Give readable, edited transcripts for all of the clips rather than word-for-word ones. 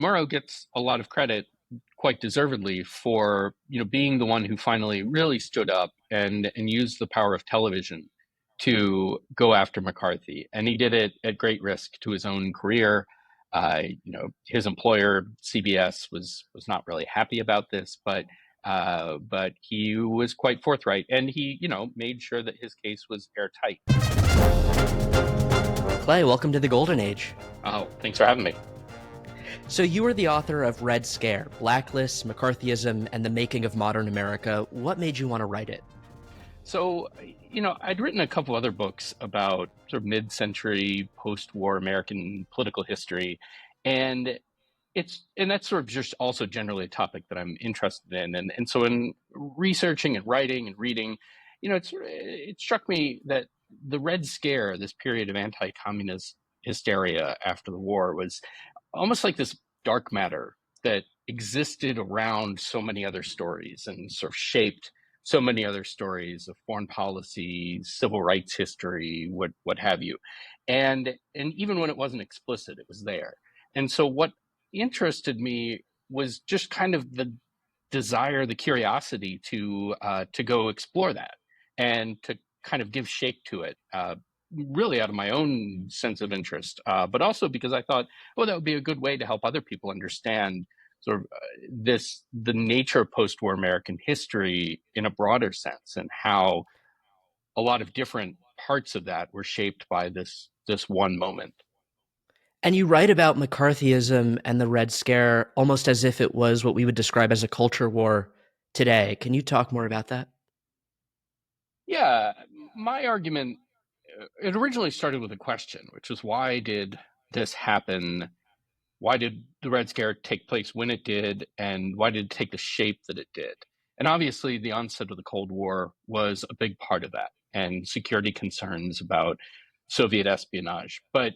Murrow gets a lot of credit, quite deservedly, for being the one who finally really stood up and used the power of television to go after McCarthy, and he did it at great risk to his own career. His employer CBS was not really happy about this, but he was quite forthright, and he made sure that his case was airtight. Clay, welcome to the Golden Age. Oh, thanks for having me. So you are the author of Red Scare, Blacklist, McCarthyism, and the Making of Modern America. What made you want to write it? So, I'd written a couple other books about sort of mid-century post-war American political history, and that's sort of just also generally a topic that I'm interested in. And so in researching and writing and reading, it struck me that the Red Scare, this period of anti-communist hysteria after the war, was almost like this dark matter that existed around so many other stories and sort of shaped so many other stories of foreign policy, civil rights history, what have you. And even when it wasn't explicit, it was there. And so what interested me was just kind of the desire, the curiosity to go explore that and to kind of give shape to it, really out of my own sense of interest, but also because I thought, oh, that would be a good way to help other people understand sort of the nature of post-war American history in a broader sense, and how a lot of different parts of that were shaped by this one moment. And you write about McCarthyism and the Red Scare almost as if it was what we would describe as a culture war today. Can you talk more about that? Yeah, my argument, it originally started with a question, which was, why did this happen? Why did the Red Scare take place when it did, and why did it take the shape that it did? And obviously, the onset of the Cold War was a big part of that, and security concerns about Soviet espionage. But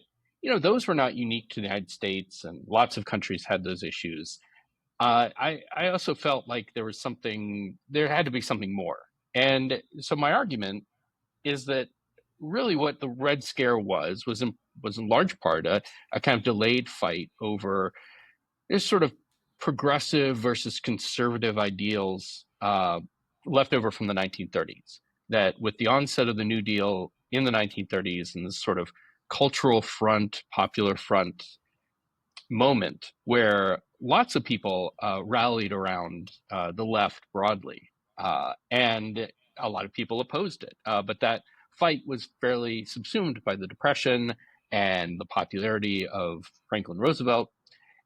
those were not unique to the United States, and lots of countries had those issues. I also felt like there had to be something more. And so my argument is that really what the Red Scare was in large part a kind of delayed fight over this sort of progressive versus conservative ideals, left over from the 1930s. That with the onset of the New Deal in the 1930s and this sort of cultural front, popular front moment where lots of people rallied around the left broadly, and a lot of people opposed it. But that fight was fairly subsumed by the Depression and the popularity of Franklin Roosevelt,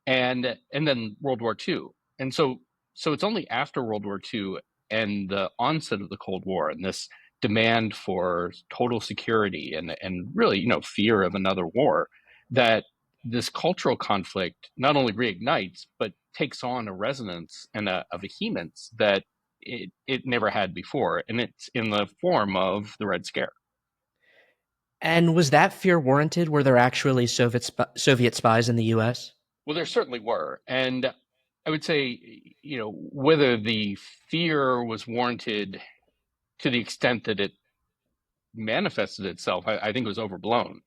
and then World War II. And so it's only after World War II and the onset of the Cold War and this demand for total security and really fear of another war, that this cultural conflict not only reignites but takes on a resonance and a vehemence that it never had before, and it's in the form of the Red Scare. And was that fear warranted? Were there actually Soviet spies in the US? Well, there certainly were. And I would say, whether the fear was warranted to the extent that it manifested itself, I think it was overblown.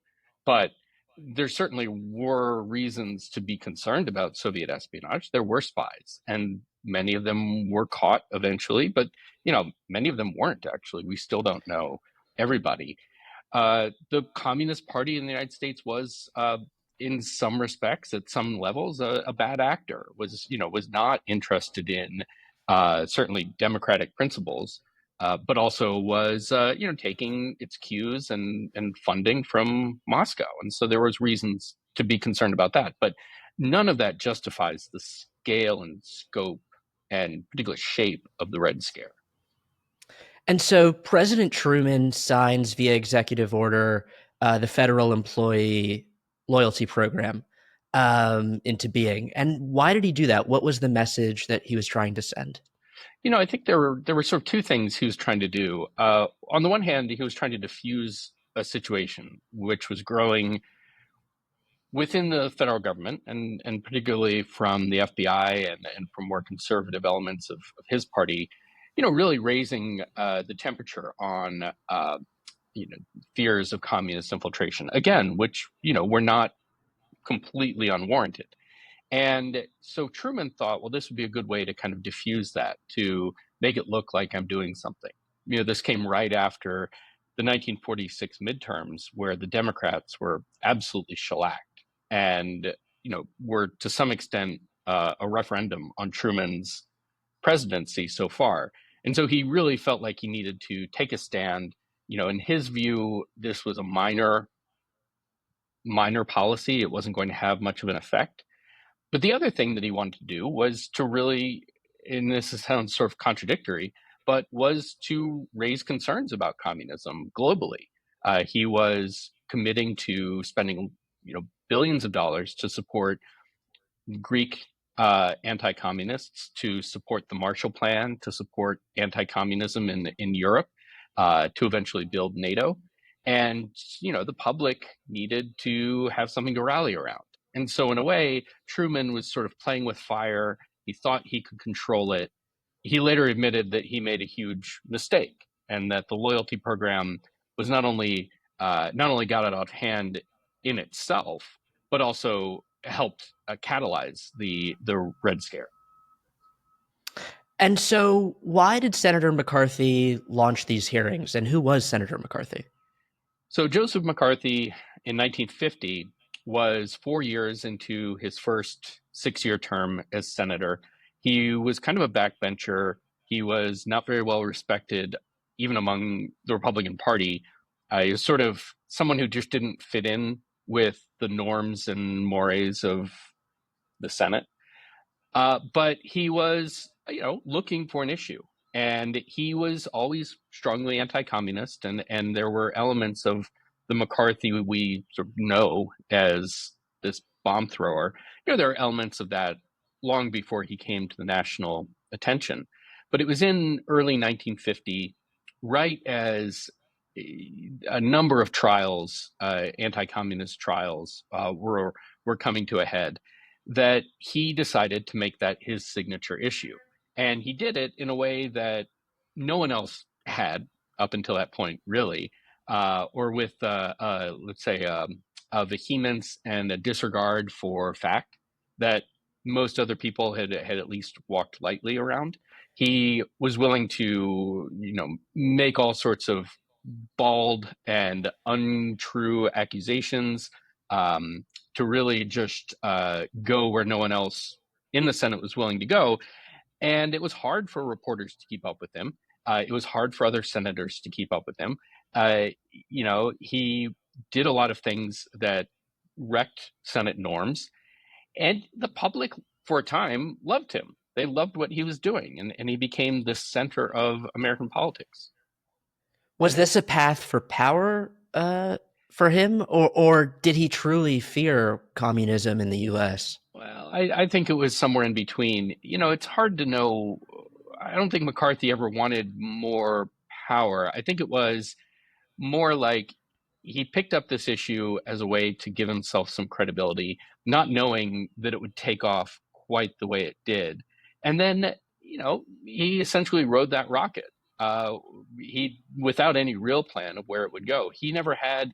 But there certainly were reasons to be concerned about Soviet espionage. There were spies, and many of them were caught eventually, but many of them weren't actually. We still don't know everybody. The Communist Party in the United States was, in some respects, at some levels, a bad actor. Was not interested in certainly democratic principles, but also was taking its cues and funding from Moscow, and so there was reasons to be concerned about that. But none of that justifies the scale and scope and particular shape of the Red Scare. And so President Truman signs via executive order the federal employee loyalty program into being. And why did he do that? What was the message that he was trying to send? I think there were sort of two things he was trying to do. On the one hand, he was trying to diffuse a situation which was growing within the federal government, and particularly from the FBI and from more conservative elements of his party, really raising the temperature on you know, fears of communist infiltration, again, which were not completely unwarranted. And so Truman thought, well, this would be a good way to kind of diffuse that, to make it look like I'm doing something. This came right after the 1946 midterms, where the Democrats were absolutely shellacked and, were to some extent a referendum on Truman's presidency so far. And so he really felt like he needed to take a stand. In his view, this was a minor policy. It wasn't going to have much of an effect. But the other thing that he wanted to do was to really, and this sounds sort of contradictory, but was to raise concerns about communism globally. He was committing to spending, billions of dollars to support Greek anti-communists, to support the Marshall Plan, to support anti-communism in Europe, to eventually build NATO. And the public needed to have something to rally around. And so, in a way, Truman was sort of playing with fire. He thought he could control it. He later admitted that he made a huge mistake, and that the loyalty program was not only got it out of hand in itself, but also helped catalyze the Red Scare. And so, why did Senator McCarthy launch these hearings, and who was Senator McCarthy? So Joseph McCarthy in 1950 was 4 years into his first 6-year term as senator. He was kind of a backbencher. He was not very well respected, even among the Republican Party. He was sort of someone who just didn't fit in with the norms and mores of the Senate. But he was, looking for an issue, and he was always strongly anti-communist, and there were elements of the McCarthy we sort of know as this bomb thrower. There are elements of that long before he came to the national attention. But it was in early 1950, right as a number of trials, anti-communist trials, were coming to a head, that he decided to make that his signature issue. And he did it in a way that no one else had up until that point, really, or with, let's say, a vehemence and a disregard for fact that most other people had at least walked lightly around. He was willing to, make all sorts of bald and untrue accusations, to really just go where no one else in the Senate was willing to go. And it was hard for reporters to keep up with him. It was hard for other senators to keep up with him. Uh, he did a lot of things that wrecked Senate norms, and the public, for a time, loved him. They loved what he was doing, and he became the center of American politics. Was this a path for power for him, or did he truly fear communism in the U.S.? Well, I think it was somewhere in between. It's hard to know. I don't think McCarthy ever wanted more power. I think it was more like he picked up this issue as a way to give himself some credibility, not knowing that it would take off quite the way it did. And then, he essentially rode that rocket. Uh, he, without any real plan of where it would go. He never had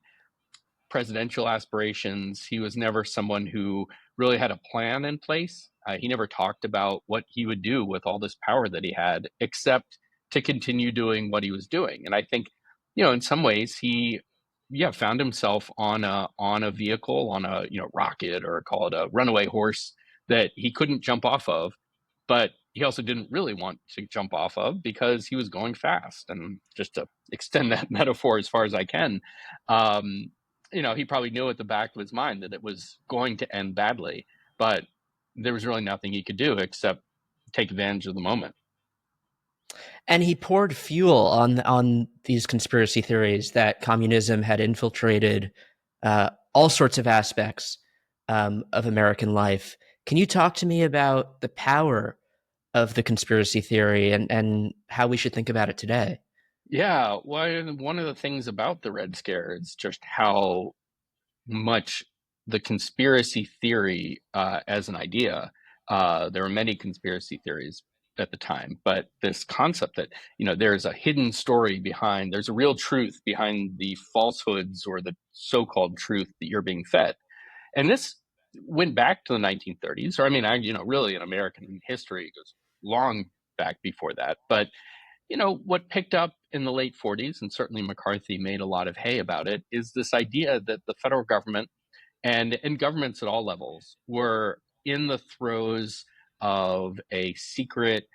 presidential aspirations. He was never someone who really had a plan in place. He never talked about what he would do with all this power that he had, except to continue doing what he was doing. And I think, in some ways, he, yeah, found himself on a vehicle, on a rocket, or call it a runaway horse that he couldn't jump off of, but he also didn't really want to jump off of because he was going fast. And just to extend that metaphor as far as I can, um, he probably knew at the back of his mind that it was going to end badly, but there was really nothing he could do except take advantage of the moment. And he poured fuel on these conspiracy theories that communism had infiltrated all sorts of aspects of American life. Can you talk to me about the power of the conspiracy theory and how we should think about it today? Yeah, well, one of the things about the Red Scare is just how much the conspiracy theory, as an idea. There were many conspiracy theories at the time, but this concept that there's a hidden story behind, there's a real truth behind the falsehoods or the so-called truth that you're being fed, and this. went back to the 1930s, or I mean, really in American history goes long back before that. But what picked up in the late 40s, and certainly McCarthy made a lot of hay about it, is this idea that the federal government and governments at all levels were in the throes of a secret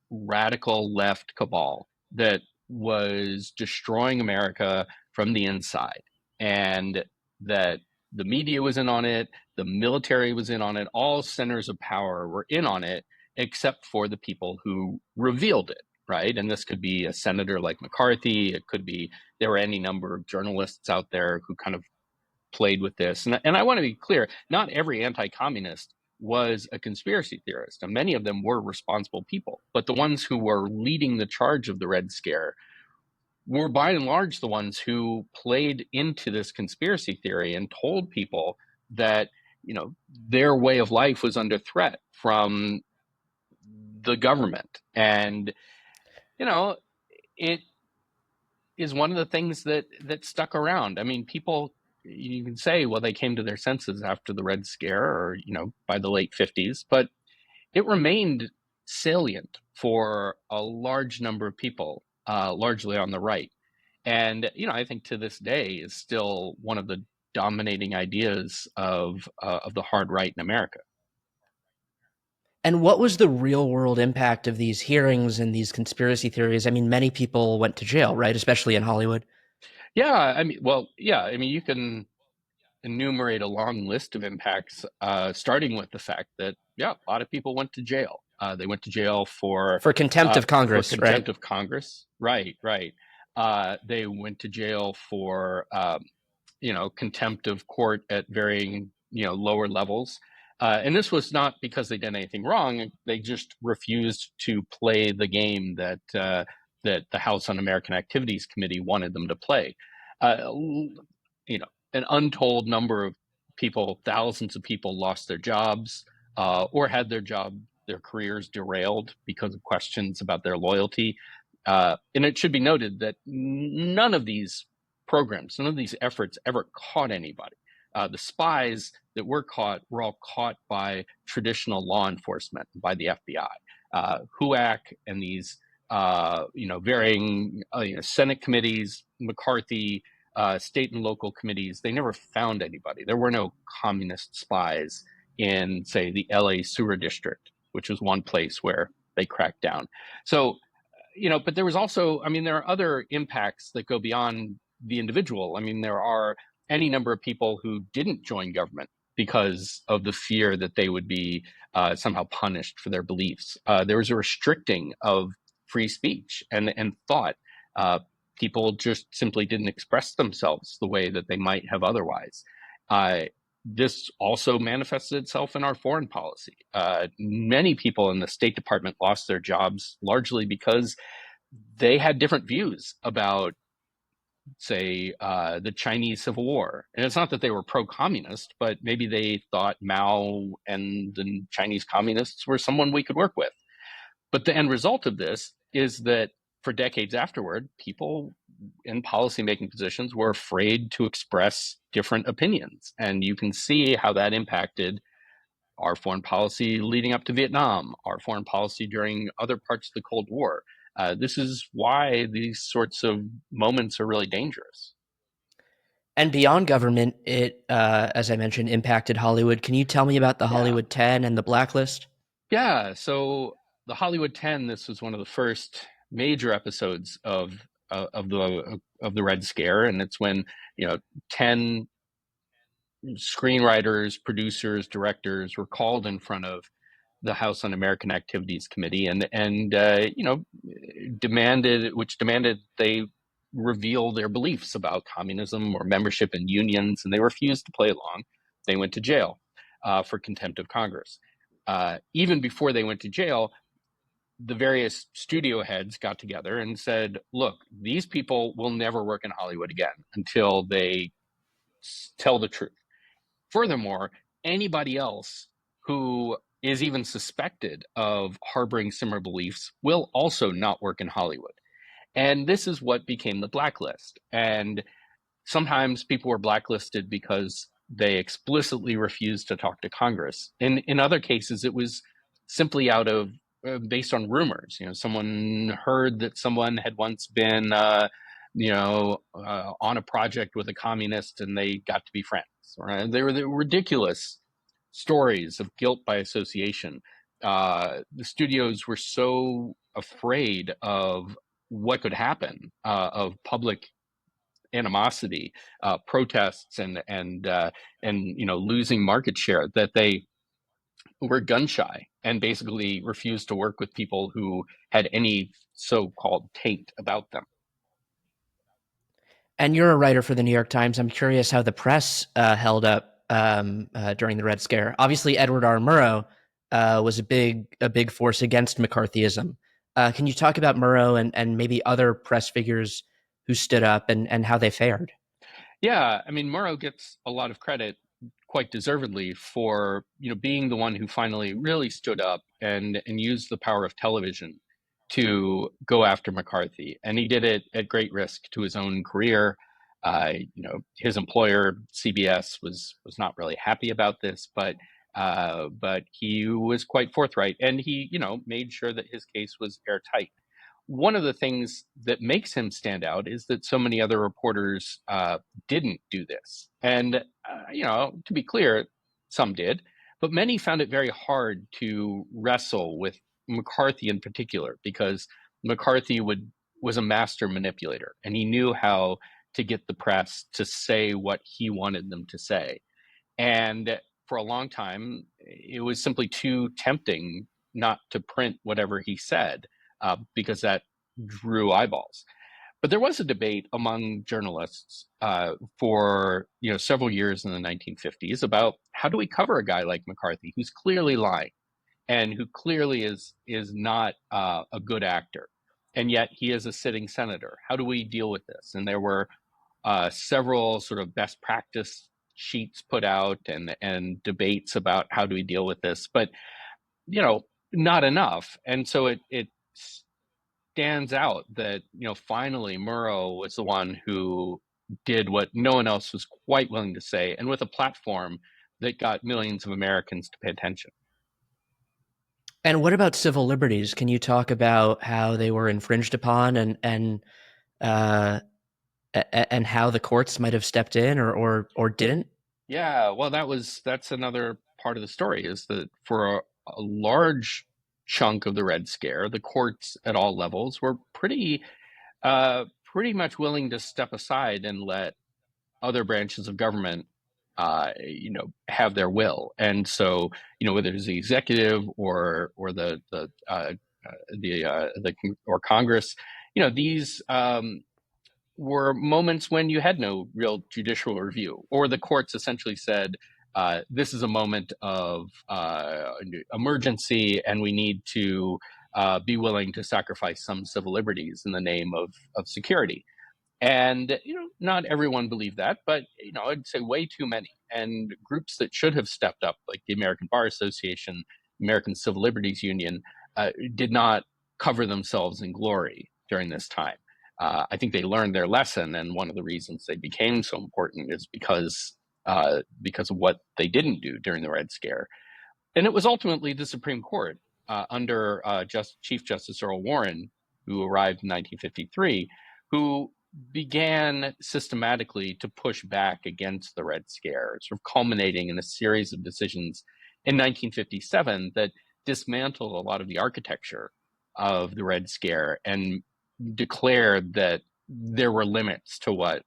radical left cabal that was destroying America from the inside, and that the media was in on it, the military was in on it, all centers of power were in on it, except for the people who revealed it, right? And this could be a senator like McCarthy. It could be there were any number of journalists out there who kind of played with this. And I want to be clear, not every anti-communist was a conspiracy theorist, and many of them were responsible people. But the ones who were leading the charge of the Red Scare were by and large the ones who played into this conspiracy theory and told people that, their way of life was under threat from the government. And, it is one of the things that stuck around. I mean, people, you can say, well, they came to their senses after the Red Scare, or by the late 50s, but it remained salient for a large number of people, largely on the right. And I think to this day is still one of the dominating ideas of the hard right in America. And what was the real world impact of these hearings and these conspiracy theories? I mean, many people went to jail, right? Especially in Hollywood. Yeah, I mean, well, yeah, I mean, you can enumerate a long list of impacts, starting with the fact that, yeah, a lot of people went to jail. They went to jail For contempt of for Congress, right? contempt of Congress. Right, right. They went to jail for contempt of court at varying lower levels. And this was not because they did anything wrong. They just refused to play the game that the House Un-American Activities Committee wanted them to play. Uh, an untold number of people, thousands of people, lost their jobs, or had their careers derailed because of questions about their loyalty. And it should be noted that none of these programs, none of these efforts ever caught anybody. The spies that were caught were all caught by traditional law enforcement, by the FBI. HUAC and these, varying Senate committees, McCarthy, state and local committees, they never found anybody. There were no communist spies in, say, the LA sewer district, which was one place where they cracked down. So, but there was also, I mean, there are other impacts that go beyond the individual. I mean, there are any number of people who didn't join government because of the fear that they would be somehow punished for their beliefs. There was a restricting of free speech and thought. People just simply didn't express themselves the way that they might have otherwise. This also manifested itself in our foreign policy. Many people in the State Department lost their jobs largely because they had different views about, say, the Chinese Civil War. And it's not that they were pro-communist, but maybe they thought Mao and the Chinese communists were someone we could work with. But the end result of this is that for decades afterward, people in policymaking positions were afraid to express different opinions. And you can see how that impacted our foreign policy leading up to Vietnam, our foreign policy during other parts of the Cold War. This is why these sorts of moments are really dangerous. And beyond government, it, as I mentioned, impacted Hollywood. Can you tell me about the Yeah. Hollywood 10 and the blacklist? Yeah. So the Hollywood 10, this was one of the first major episodes of the Red Scare. And it's when, 10 screenwriters, producers, directors were called in front of the House Un-American Activities Committee and demanded they reveal their beliefs about communism or membership in unions, and they refused to play along. They went to jail for contempt of Congress. Even before they went to jail, the various studio heads got together and said, look, these people will never work in Hollywood again until they tell the truth. Furthermore, anybody else who is even suspected of harboring similar beliefs will also not work in Hollywood. And this is what became the blacklist. And sometimes people were blacklisted because they explicitly refused to talk to Congress. In other cases, it was simply out of based on rumors. Someone heard that someone had once been, on a project with a communist, and they got to be friends. Right? They were ridiculous stories of guilt by association. The studios were so afraid of what could happen, of public animosity, protests, and losing market share, that they were gun shy and basically refused to work with people who had any so-called taint about them. And you're a writer for the New York Times. I'm curious how the press held up during the Red Scare. Obviously, Edward R. Murrow was a big force against McCarthyism. Can you talk about Murrow and maybe other press figures who stood up and how they fared? Yeah, I mean, Murrow gets a lot of credit, quite deservedly, for being the one who finally really stood up and used the power of television to go after McCarthy, and he did it at great risk to his own career. His employer CBS was not really happy about this, but he was quite forthright, and he made sure that his case was airtight. One of the things that makes him stand out is that so many other reporters didn't do this. And, to be clear, some did, but many found it very hard to wrestle with McCarthy in particular, because McCarthy was a master manipulator, and he knew how to get the press to say what he wanted them to say. And for a long time, it was simply too tempting not to print whatever he said, because that drew eyeballs. But there was a debate among journalists for several years in the 1950s about how do we cover a guy like McCarthy, who's clearly lying and who clearly is not a good actor, and yet he is a sitting senator. How do we deal with this? And there were several sort of best practice sheets put out, and debates about how do we deal with this, but not enough. And so it stands out that finally Murrow was the one who did what no one else was quite willing to say, and with a platform that got millions of Americans to pay attention. And what about civil liberties? Can you talk about how they were infringed upon uh, and how the courts might have stepped in or didn't? Yeah, well, that's another part of the story, is that for a large chunk of the Red Scare, the courts at all levels were pretty much willing to step aside and let other branches of government, have their will. And so, whether it's the executive or the or Congress, these were moments when you had no real judicial review, or the courts essentially said, this is a moment of emergency, and we need to be willing to sacrifice some civil liberties in the name of security. And not everyone believed that, but I'd say way too many. And groups that should have stepped up, like the American Bar Association, American Civil Liberties Union, did not cover themselves in glory during this time. I think they learned their lesson, and one of the reasons they became so important is because of what they didn't do during the Red Scare. And it was ultimately the Supreme Court, under Chief Justice Earl Warren, who arrived in 1953, who began systematically to push back against the Red Scare, sort of culminating in a series of decisions in 1957 that dismantled a lot of the architecture of the Red Scare and declared that there were limits to what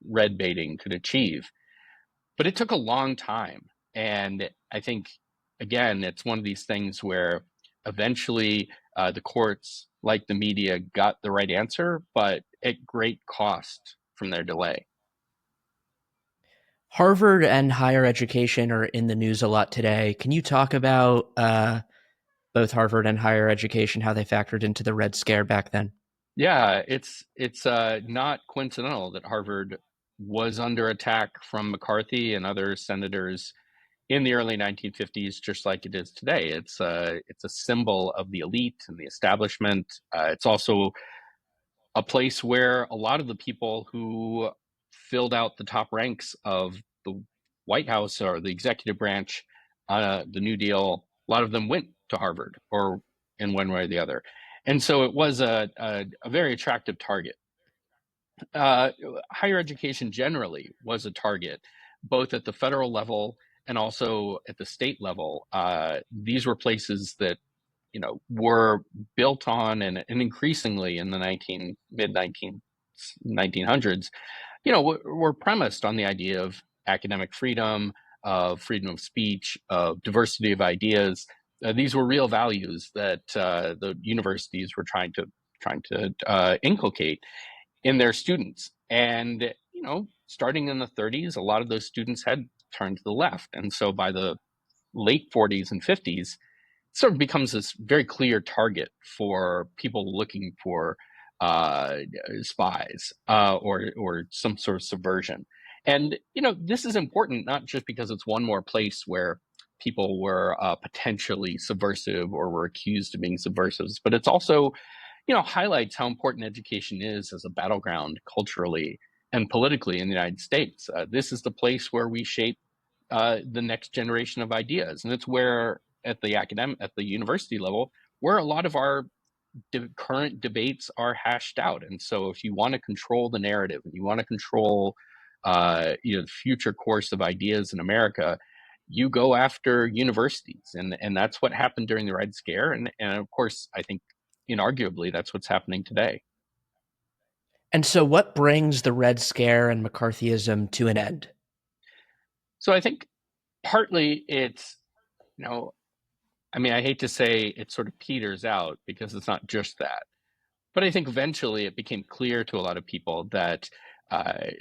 red baiting could achieve. But it took a long time. And I think, again, it's one of these things where eventually the courts, like the media, got the right answer, but at great cost from their delay. Harvard and higher education are in the news a lot today. Can you talk about both Harvard and higher education, how they factored into the Red Scare back then? Yeah, it's not coincidental that Harvard was under attack from McCarthy and other senators in the early 1950s, just like it is today. It's a symbol of the elite and the establishment. It's also a place where a lot of the people who filled out the top ranks of the White House or the executive branch, the New Deal, a lot of them went to Harvard or in one way or the other. And so it was a very attractive target. uh, Higher education generally was a target, both at the federal level and also at the state level. These were places that were built on and increasingly in the 1900s, were premised on the idea of academic freedom, of freedom of speech, of diversity of ideas. These were real values that the universities were trying to inculcate in their students. And, starting in the 30s, a lot of those students had turned to the left. And so by the late 40s and 50s, it sort of becomes this very clear target for people looking for uh, spies or some sort of subversion. And, this is important, not just because it's one more place where people were potentially subversive or were accused of being subversives, but it's also highlights how important education is as a battleground culturally and politically in the United States. This is the place where we shape the next generation of ideas, and it's where at the university level, where a lot of our current debates are hashed out. And so, if you want to control the narrative and you want to control, the future course of ideas in America, you go after universities, and that's what happened during the Red Scare, and of course, I think inarguably that's what's happening today. And so, what brings the Red Scare and McCarthyism to an end? So I think partly it's, you know, I mean, I hate to say it sort of peters out because it's not just that. But I think eventually it became clear to a lot of people that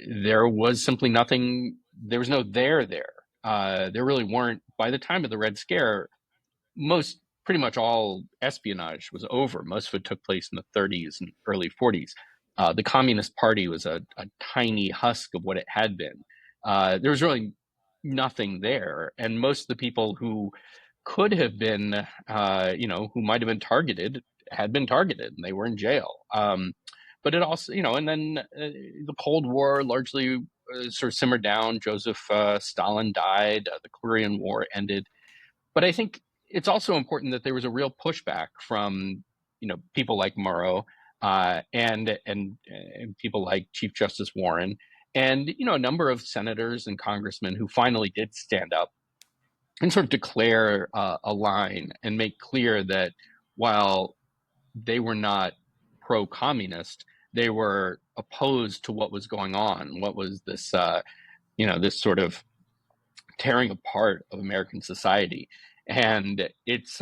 there was simply nothing, there was no there. There really weren't, by the time of the Red Scare, pretty much all espionage was over. Most of it took place in the 30s and early 40s. The Communist Party was a tiny husk of what it had been. There was really nothing there, and most of the people who could have been, who might have been targeted, had been targeted, and they were in jail. But it also, and then the Cold War largely sort of simmered down. Joseph Stalin died. The Korean War ended. But I think it's also important that there was a real pushback from people like Murrow and people like Chief Justice Warren and a number of senators and congressmen who finally did stand up and sort of declare a line and make clear that while they were not pro-communist, they were opposed to what was going on. What was this, this sort of tearing apart of American society. And it's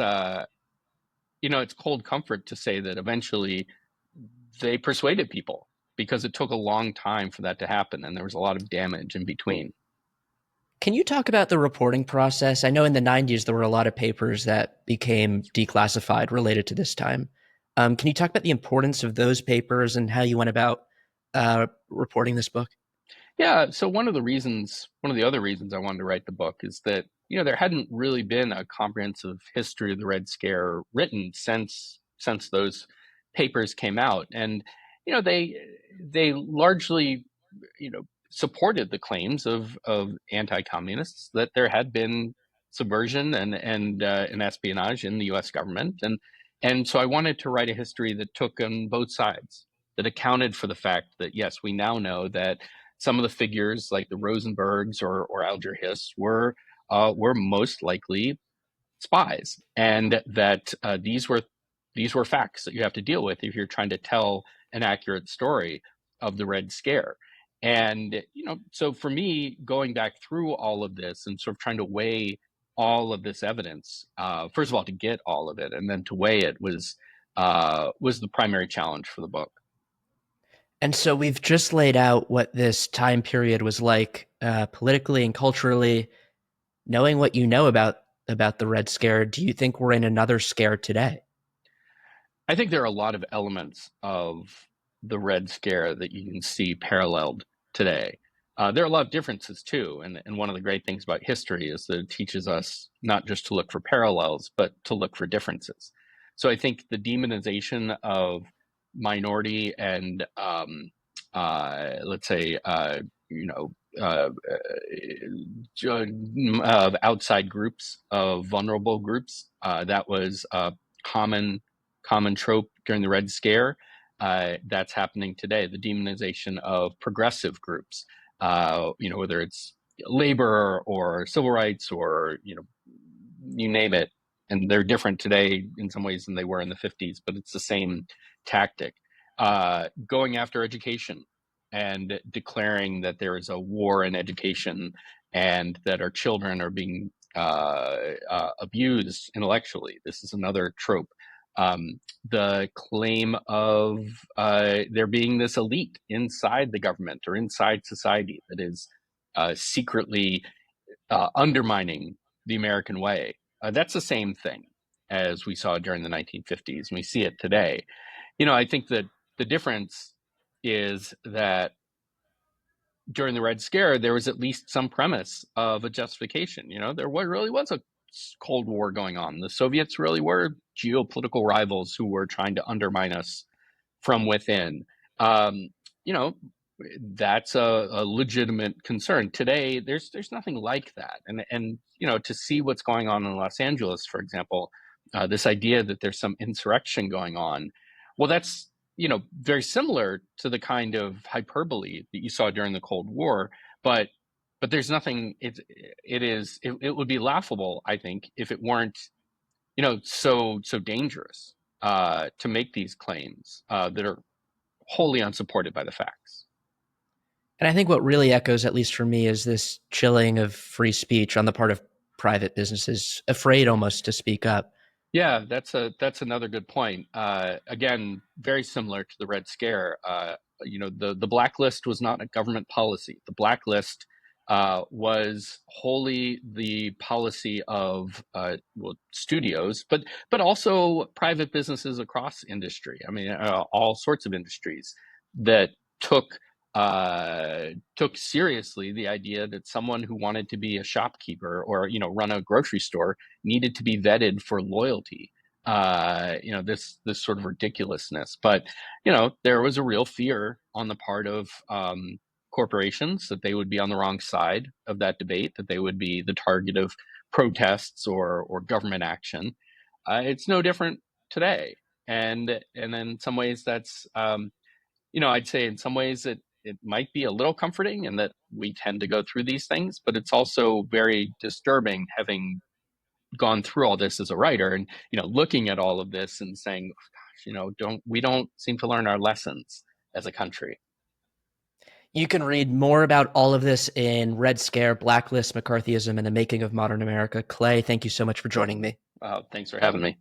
cold comfort to say that eventually they persuaded people because it took a long time for that to happen. And there was a lot of damage in between. Can you talk about the reporting process? I know in the 90s there were a lot of papers that became declassified related to this time. Can you talk about the importance of those papers and how you went about reporting this book? Yeah. So one of the other reasons I wanted to write the book is that, there hadn't really been a comprehensive history of the Red Scare written since those papers came out. And, they largely, supported the claims of anti-communists that there had been subversion and espionage in the U.S. government. And so I wanted to write a history that took on both sides, that accounted for the fact that, yes, we now know that some of the figures like the Rosenbergs or Alger Hiss were most likely spies, and that these were facts that you have to deal with if you're trying to tell an accurate story of the Red Scare. And so for me, going back through all of this and sort of trying to weigh all of this evidence, first of all, to get all of it, and then to weigh it was the primary challenge for the book. And so we've just laid out what this time period was like politically and culturally. Knowing what you know about the Red Scare, do you think we're in another scare today? I think there are a lot of elements of the Red Scare that you can see paralleled today. There are a lot of differences too, and one of the great things about history is that it teaches us not just to look for parallels, but to look for differences. So I think the demonization of minority and let's say, you know, outside groups of vulnerable groups. That was a common common trope during the Red Scare. That's happening today. The demonization of progressive groups, you know, whether it's labor or civil rights or, you know, you name it. And they're different today in some ways than they were in the 50s, but it's the same tactic. Going after education and declaring that there is a war in education and that our children are being abused intellectually. This is another trope. The claim of there being this elite inside the government or inside society that is secretly undermining the American way. That's the same thing as we saw during the 1950s, and we see it today. You know, I think that the difference is that during the Red Scare, there was at least some premise of a justification. You know, there really was a Cold War going on. The Soviets really were geopolitical rivals who were trying to undermine us from within. Um, you know, that's a legitimate concern. Today, there's nothing like that, and you know, to see what's going on in Los Angeles, for example, this idea that there's some insurrection going on, well, that's, you know, very similar to the kind of hyperbole that you saw during the Cold War, but there's nothing. It would be laughable, I think, if it weren't, you know, so dangerous to make these claims that are wholly unsupported by the facts. And I think what really echoes, at least for me, is this chilling of free speech on the part of private businesses, afraid almost to speak up. Yeah, that's another good point. Again, very similar to the Red Scare. You know, the blacklist was not a government policy. The blacklist was wholly the policy of well, studios, but also private businesses across industry. I mean, all sorts of industries that took took seriously the idea that someone who wanted to be a shopkeeper or, you know, run a grocery store needed to be vetted for loyalty. You know, this sort of ridiculousness. But, you know, there was a real fear on the part of corporations that they would be on the wrong side of that debate, that they would be the target of protests or government action. It's no different today. And in some ways that's you know, I'd say in some ways it might be a little comforting in that we tend to go through these things, but it's also very disturbing having gone through all this as a writer and, you know, looking at all of this and saying, gosh, you know, we don't seem to learn our lessons as a country. You can read more about all of this in Red Scare, Blacklist, McCarthyism, and the Making of Modern America. Clay, thank you so much for joining me. Thanks for having me.